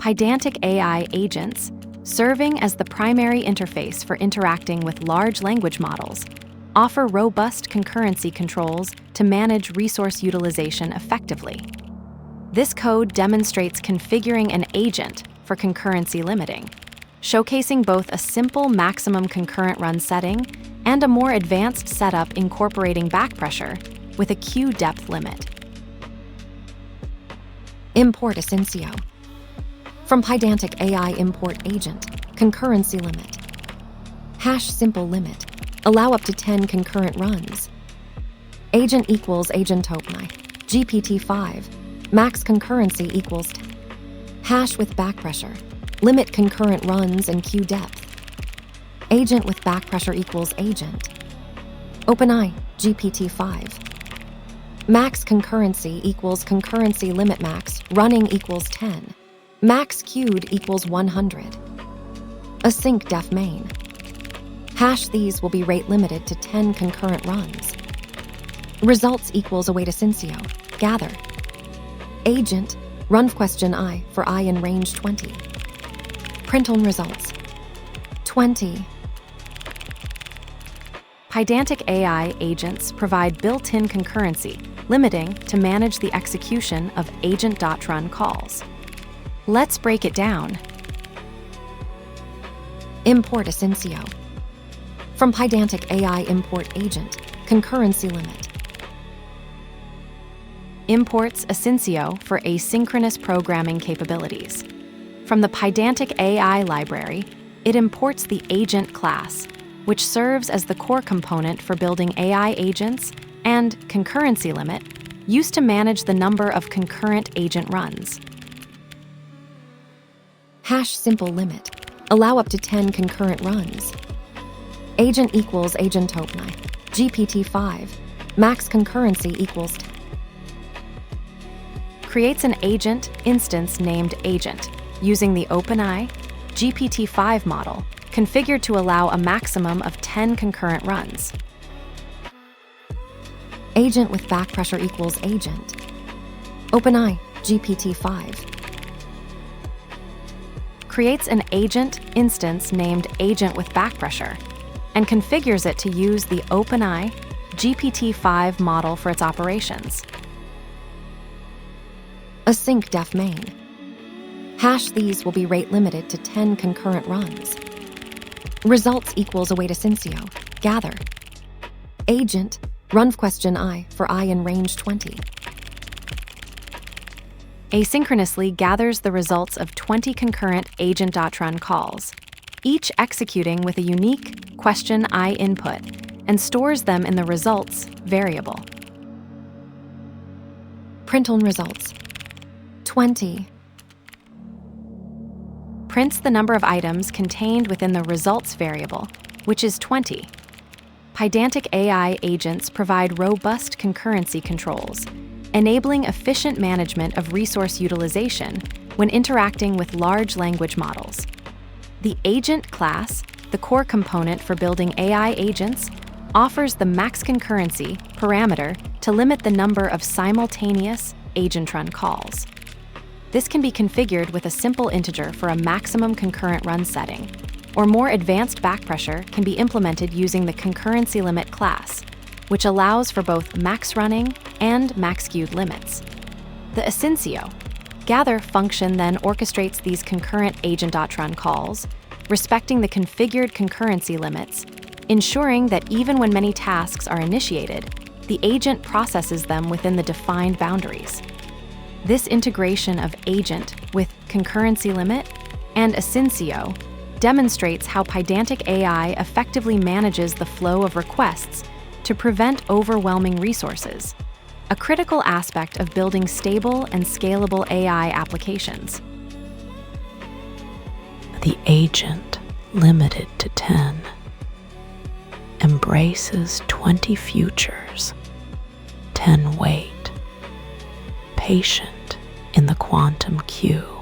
Pydantic AI agents, serving as the primary interface for interacting with large language models, offer robust concurrency controls to manage resource utilization effectively. This code demonstrates configuring an agent for concurrency limiting, showcasing both a simple maximum concurrent run setting and a more advanced setup incorporating backpressure with a queue depth limit. Import Asyncio. From Pydantic AI import agent, ConcurrencyLimit. Hash simple limit. Allow up to 10 concurrent runs. Agent equals agent OpenAI. GPT-5. Max concurrency equals 10. Hash with backpressure. Limit concurrent runs and queue depth. Agent with backpressure equals agent. OpenAI, GPT-5. Max concurrency equals concurrency limit max, running equals 10. Max queued equals 100. Async def main. Hash these will be rate limited to 10 concurrent runs. Results equals await Asyncio. Gather. Agent, run question I for I in range 20. Print on results. 20. Pydantic AI agents provide built-in concurrency, limiting to manage the execution of agent.run calls. Let's break it down. Import Asyncio. From Pydantic AI import agent, ConcurrencyLimit. Imports Asyncio for asynchronous programming capabilities. From the Pydantic AI library, it imports the agent class, which serves as the core component for building AI agents, and ConcurrencyLimit, used to manage the number of concurrent agent runs. Hash simple limit. Allow up to 10 concurrent runs. Agent equals agent OpenAI. GPT-5. Max concurrency equals 10. Creates an agent instance named agent using the OpenAI GPT-5 model, configured to allow a maximum of 10 concurrent runs. Agent with backpressure equals agent. OpenAI GPT-5. Creates an agent instance named agent with backpressure and configures it to use the OpenAI GPT-5 model for its operations. Async def main. Hash these will be rate limited to 10 concurrent runs. Results equals await Asyncio. Gather. Agent, run question I for I in range 20. Asynchronously gathers the results of 20 concurrent agent.run calls, each executing with a unique question I input, and stores them in the results variable. Print on results. 20. Prints the number of items contained within the results variable, which is 20. Pydantic AI agents provide robust concurrency controls, enabling efficient management of resource utilization when interacting with large language models. The agent class, the core component for building AI agents, offers the max concurrency parameter to limit the number of simultaneous agent-run calls. This can be configured with a simple integer for a maximum concurrent run setting, or more advanced backpressure can be implemented using the ConcurrencyLimit class, which allows for both max running and max queued limits. The Asyncio gather function then orchestrates these concurrent agent.run calls, respecting the configured concurrency limits, ensuring that even when many tasks are initiated, the agent processes them within the defined boundaries. This integration of agent with ConcurrencyLimit and Asyncio demonstrates how Pydantic AI effectively manages the flow of requests to prevent overwhelming resources, a critical aspect of building stable and scalable AI applications. The agent, limited to 10, embraces 20 futures, 10 wait, patient in the quantum queue.